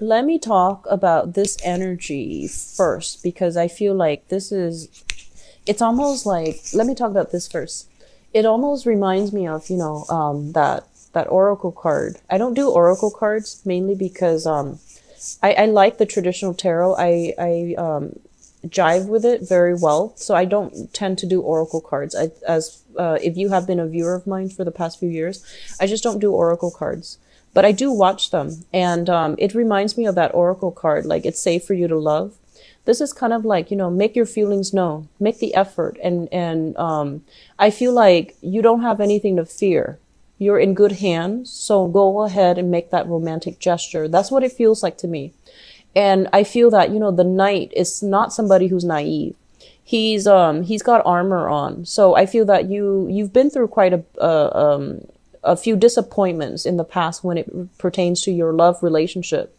let me talk about this energy first, because I feel like it's almost like, let me talk about this first. It almost reminds me of, that oracle card. I don't do oracle cards mainly because I like the traditional tarot. I jive with it very well, so I don't tend to do oracle cards. If you have been a viewer of mine for the past few years, I just don't do oracle cards. But I do watch them, and it reminds me of that oracle card, like it's safe for you to love. This is kind of like, make your feelings known, make the effort, and I feel like you don't have anything to fear. You're in good hands, so go ahead and make that romantic gesture. That's what it feels like to me. And I feel that, the knight is not somebody who's naive. He's got armor on. So I feel that you've been through quite a few disappointments in the past when it pertains to your love relationship.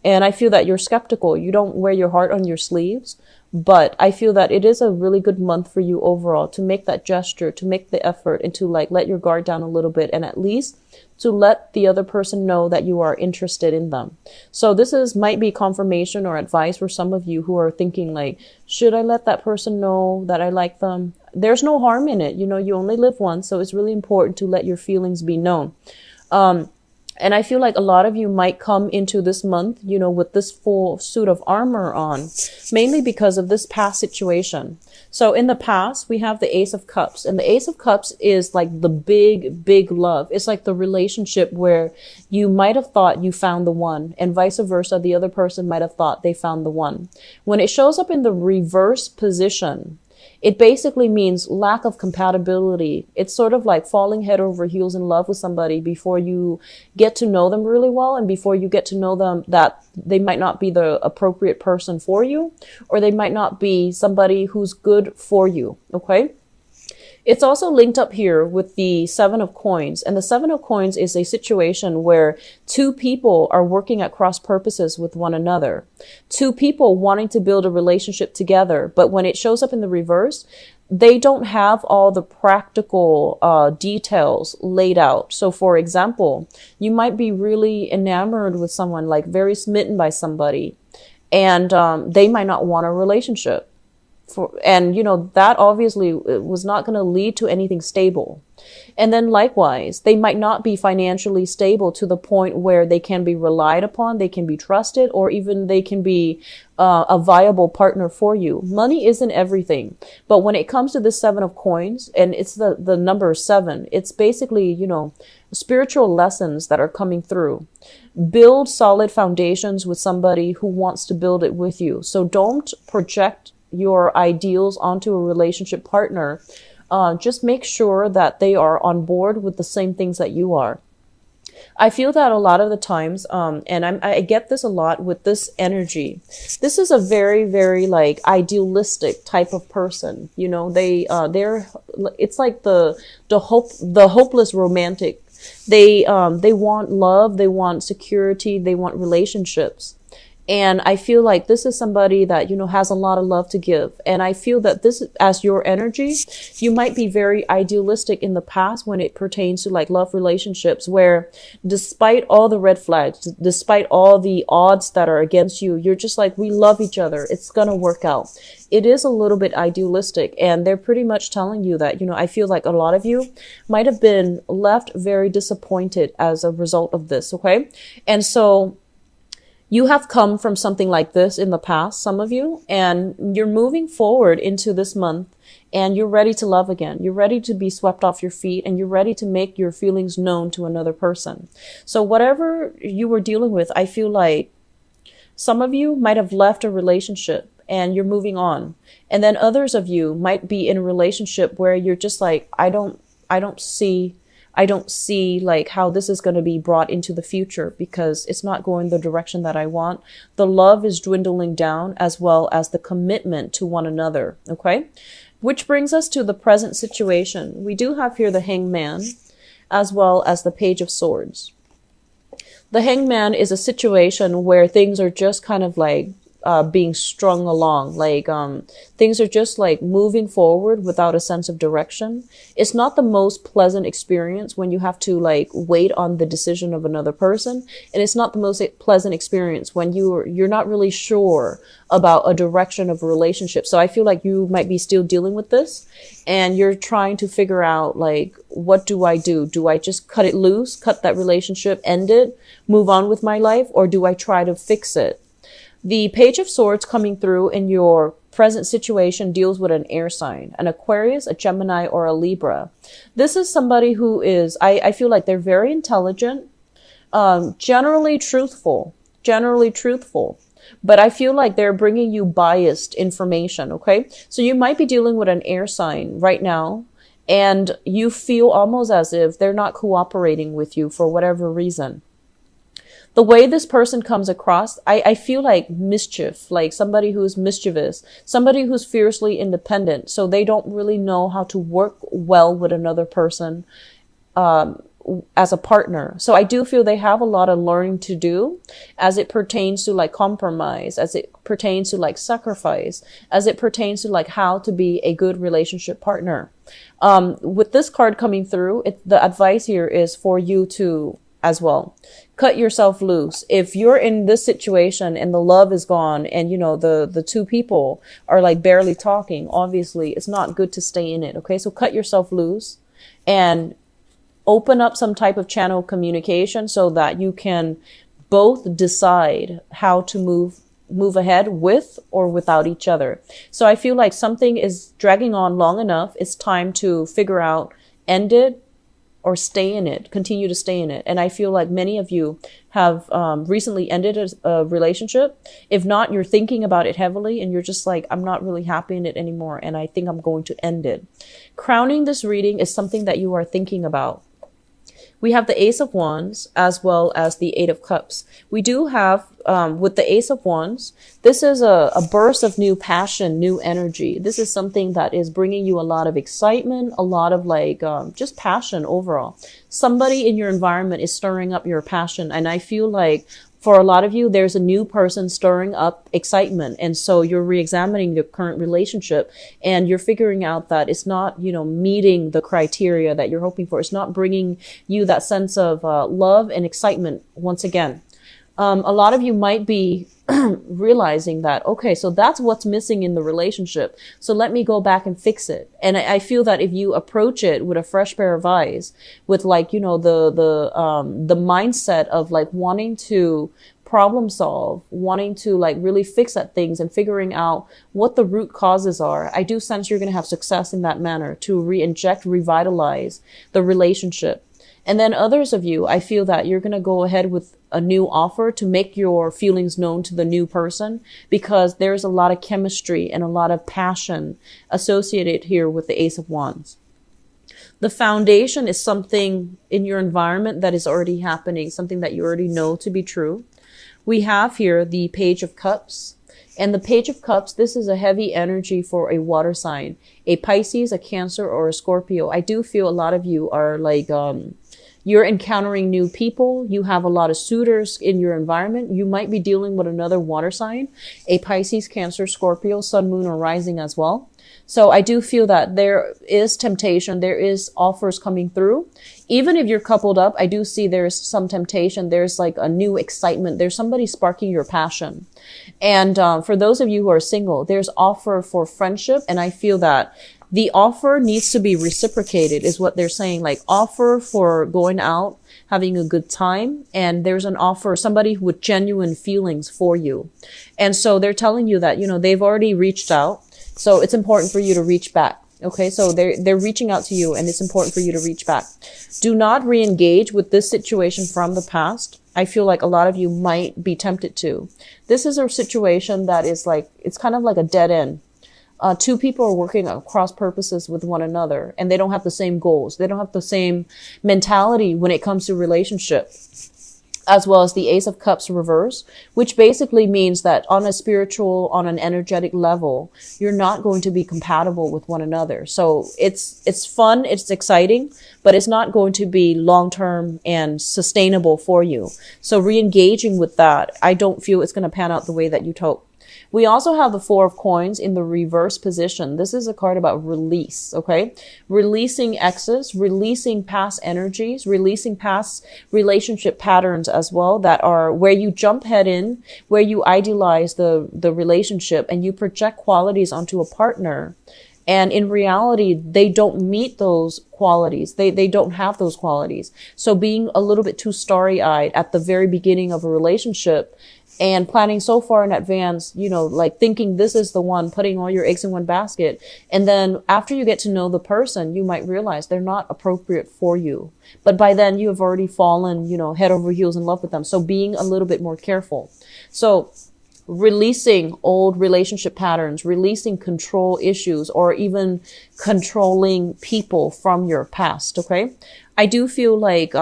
And I feel that you're skeptical. You don't wear your heart on your sleeves, but I feel that it is a really good month for you overall to make that gesture, to make the effort, and to like let your guard down a little bit, and at least to let the other person know that you are interested in them. So this might be confirmation or advice for some of you who are thinking like, should I let that person know that I like them? There's no harm in it. You only live once, so it's really important to let your feelings be known. And I feel like a lot of you might come into this month, with this full suit of armor on, mainly because of this past situation. So in the past, we have the Ace of Cups, and the Ace of Cups is like the big, big love. It's like the relationship where you might have thought you found the one, and vice versa. The other person might have thought they found the one. When it shows up in the reverse position, it basically means lack of compatibility. It's sort of like falling head over heels in love with somebody before you get to know them really well, and before you get to know them that they might not be the appropriate person for you, or they might not be somebody who's good for you, okay? It's also linked up here with the Seven of Coins. And the Seven of Coins is a situation where two people are working at cross purposes with one another. Two people wanting to build a relationship together. But when it shows up in the reverse, they don't have all the practical details laid out. So for example, you might be really enamored with someone, like very smitten by somebody, and they might not want a relationship. That obviously was not going to lead to anything stable. And then likewise, they might not be financially stable to the point where they can be relied upon, they can be trusted, or even they can be a viable partner for you. Money isn't everything. But when it comes to the Seven of Coins, and it's the number 7, it's basically, spiritual lessons that are coming through. Build solid foundations with somebody who wants to build it with you. So don't project your ideals onto a relationship partner. Just make sure that they are on board with the same things that you are. I feel that a lot of the times, and I get this a lot with this energy. This is a very, very like idealistic type of person. It's like the hopeless romantic. They want love, they want security, they want relationships. And I feel like this is somebody that, has a lot of love to give. And I feel that this, as your energy, you might be very idealistic in the past when it pertains to like love relationships, where despite all the red flags, despite all the odds that are against you, you're just like, we love each other. It's going to work out. It is a little bit idealistic, and they're pretty much telling you that, I feel like a lot of you might have been left very disappointed as a result of this. Okay. And so you have come from something like this in the past, some of you, and you're moving forward into this month, and you're ready to love again. You're ready to be swept off your feet, and you're ready to make your feelings known to another person. So whatever you were dealing with, I feel like some of you might have left a relationship and you're moving on. And then others of you might be in a relationship where you're just like, I don't see like how this is going to be brought into the future, because it's not going the direction that I want. The love is dwindling down, as well as the commitment to one another. Okay. Which brings us to the present situation. We do have here the Hangman, as well as the Page of Swords. The Hangman is a situation where things are just kind of like being strung along. Like, things are just like moving forward without a sense of direction. It's not the most pleasant experience when you have to like wait on the decision of another person. And it's not the most pleasant experience when you're not really sure about a direction of a relationship. So I feel like you might be still dealing with this and you're trying to figure out like, what do I do? Do I just cut it loose, cut that relationship, end it, move on with my life? Or do I try to fix it? The Page of Swords coming through in your present situation deals with an air sign, an Aquarius, a Gemini, or a Libra. This is somebody who is, I feel like they're very intelligent, generally truthful, but I feel like they're bringing you biased information. Okay. So you might be dealing with an air sign right now, and you feel almost as if they're not cooperating with you for whatever reason. The way this person comes across, I feel like mischief, like somebody who's mischievous, somebody who's fiercely independent. So they don't really know how to work well with another person, as a partner. So I do feel they have a lot of learning to do as it pertains to like compromise, as it pertains to like sacrifice, as it pertains to like how to be a good relationship partner. With this card coming through, the advice here is for you to as well cut yourself loose. If you're in this situation and the love is gone and you know the two people are like barely talking, obviously it's not good to stay in it. Okay, so cut yourself loose and open up some type of channel of communication so that you can both decide how to move ahead with or without each other. So I feel like something is dragging on long enough. It's time to figure out, end it or stay in it, continue to stay in it. And I feel like many of you have recently ended a relationship. If not, you're thinking about it heavily and you're just like, I'm not really happy in it anymore and I think I'm going to end it. Crowning this reading is something that you are thinking about. We have the Ace of Wands as well as the Eight of Cups. We do have, with the Ace of Wands, this is a burst of new passion, new energy. This is something that is bringing you a lot of excitement, a lot of like, just passion overall. Somebody in your environment is stirring up your passion. And I feel like for a lot of you, there's a new person stirring up excitement. And so you're re-examining your current relationship and you're figuring out that it's not, you know, meeting the criteria that you're hoping for. It's not bringing you that sense of love and excitement once again. A lot of you might be realizing that, okay, so that's what's missing in the relationship. So let me go back and fix it. And I feel that if you approach it with a fresh pair of eyes, with like, you know, the mindset of like wanting to problem solve, wanting to like really fix at things and figuring out what the root causes are, I do sense you're going to have success in that manner to re-inject, revitalize the relationship. And then others of you, I feel that you're going to go ahead with a new offer to make your feelings known to the new person because there's a lot of chemistry and a lot of passion associated here with the Ace of Wands. The foundation is something in your environment that is already happening, something that you already know to be true. We have here the Page of Cups. And the Page of Cups, this is a heavy energy for a water sign, a Pisces, a Cancer, or a Scorpio. I do feel a lot of you are like, you're encountering new people. You have a lot of suitors in your environment. You might be dealing with another water sign, a Pisces, Cancer, Scorpio, Sun, Moon, or Rising as well. So I do feel that there is temptation. There is offers coming through. Even if you're coupled up, I do see there's some temptation. There's like a new excitement. There's somebody sparking your passion. And for those of you who are single, there's offer for friendship. And I feel that the offer needs to be reciprocated is what they're saying. Like offer for going out, having a good time. And there's an offer, somebody with genuine feelings for you. And so they're telling you that, you know, they've already reached out. So it's important for you to reach back. Okay, so they're reaching out to you and it's important for you to reach back. Do not re-engage with this situation from the past. I feel like a lot of you might be tempted to. This is a situation that is like, it's kind of like a dead end. Two people are working on cross purposes with one another and they don't have the same goals. They don't have the same mentality when it comes to relationship. As well as the Ace of Cups reverse, which basically means that on a spiritual, on an energetic level, you're not going to be compatible with one another. So it's fun, it's exciting, but it's not going to be long-term and sustainable for you. So re-engaging with that, I don't feel it's going to pan out the way that you hope. We also have the Four of Coins in the reverse position. This is a card about release, okay? Releasing exes, releasing past energies, releasing past relationship patterns as well that are where you jump head in, where you idealize the relationship and you project qualities onto a partner. And in reality, they don't meet those qualities. They don't have those qualities. So being a little bit too starry-eyed at the very beginning of a relationship and planning so far in advance, you know, like thinking this is the one, putting all your eggs in one basket. And then after you get to know the person, you might realize they're not appropriate for you. But by then you have already fallen, you know, head over heels in love with them. So being a little bit more careful. So releasing old relationship patterns, releasing control issues, or even controlling people from your past, okay? I do feel like,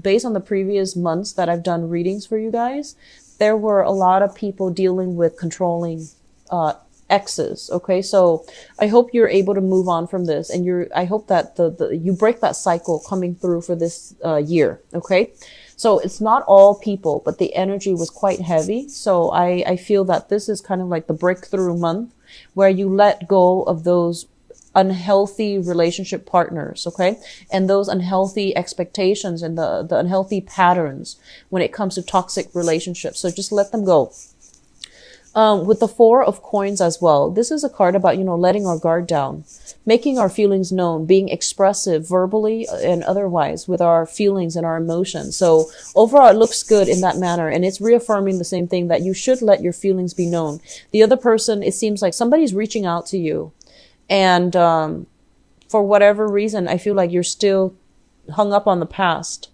based on the previous months that I've done readings for you guys, there were a lot of people dealing with controlling, exes, okay? So I hope you're able to move on from this, and I hope that you break that cycle coming through for this, year, okay? So it's not all people, but the energy was quite heavy. So I feel that this is kind of like the breakthrough month where you let go of those unhealthy relationship partners, okay? And those unhealthy expectations and the unhealthy patterns when it comes to toxic relationships. So just let them go. With the Four of Coins as well, this is a card about, you know, letting our guard down, making our feelings known, being expressive verbally and otherwise with our feelings and our emotions. So overall, it looks good in that manner. And it's reaffirming the same thing, that you should let your feelings be known. The other person, it seems like somebody's reaching out to you. And for whatever reason, I feel like you're still hung up on the past.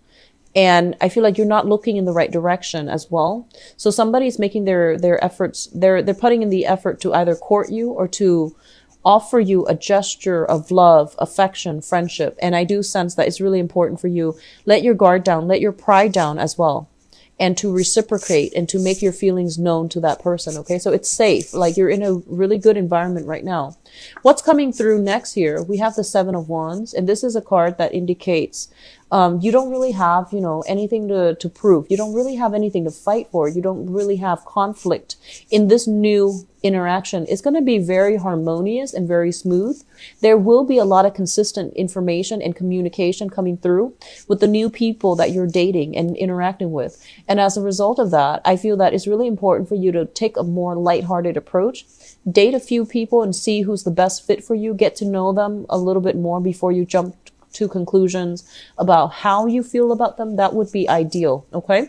And I feel like you're not looking in the right direction as well. So somebody's making their efforts, they're putting in the effort to either court you or to offer you a gesture of love, affection, friendship. And I do sense that it's really important for you. Let your guard down, let your pride down as well. And to reciprocate and to make your feelings known to that person, okay? So it's safe, like you're in a really good environment right now. What's coming through next here? We have the Seven of Wands, and this is a card that indicates you don't really have, you know, anything to prove. You don't really have anything to fight for. You don't really have conflict in this new interaction. It's going to be very harmonious and very smooth. There will be a lot of consistent information and communication coming through with the new people that you're dating and interacting with. And as a result of that, I feel that it's really important for you to take a more lighthearted approach. Date a few people and see who's the best fit for you. Get to know them a little bit more before you jump to conclusions about how you feel about them. That would be ideal, okay?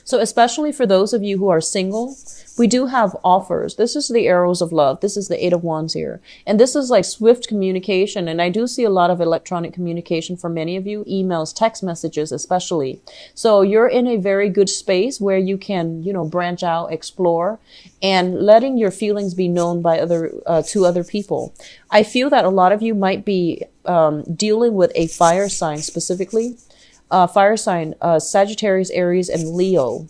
So especially for those of you who are single, we do have offers. This is the arrows of love. This is the Eight of Wands here. And this is like swift communication. And I do see a lot of electronic communication for many of you, emails, text messages, especially. So you're in a very good space where you can, you know, branch out, explore, and letting your feelings be known by to other people. I feel that a lot of you might be dealing with a fire sign specifically. Fire sign, Sagittarius, Aries, and Leo.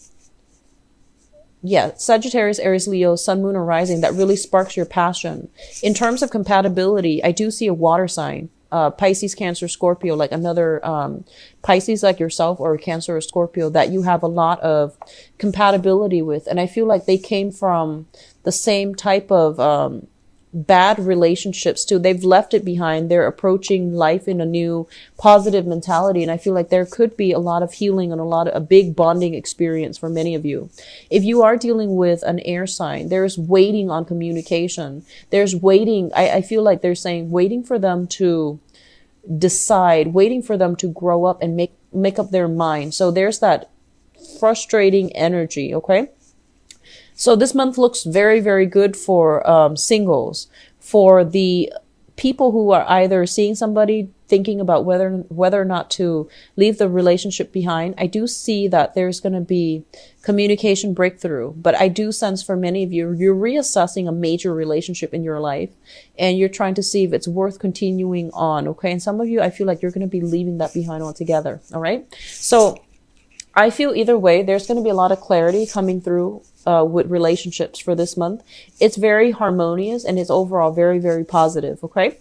Yeah, Sagittarius, Aries, Leo, Sun, Moon, or Rising, that really sparks your passion. In terms of compatibility, I do see a water sign, Pisces, Cancer, Scorpio, like another Pisces like yourself, or Cancer or Scorpio that you have a lot of compatibility with. And I feel like they came from the same type of bad relationships too. They've left it behind. They're approaching life in a new positive mentality. And I feel like there could be a lot of healing and a big bonding experience for many of you. If you are dealing with an air sign, there's waiting on communication. There's waiting. I feel like they're saying waiting for them to decide, waiting for them to grow up and make up their mind. So there's that frustrating energy. Okay. So this month looks very, very good for singles, for the people who are either seeing somebody, thinking about whether or not to leave the relationship behind. I do see that there's going to be communication breakthrough, but I do sense for many of you, you're reassessing a major relationship in your life and you're trying to see if it's worth continuing on. Okay. And some of you, I feel like you're going to be leaving that behind altogether. All right. So I feel either way, there's going to be a lot of clarity coming through with relationships for this month. It's very harmonious and it's overall very, very positive. Okay.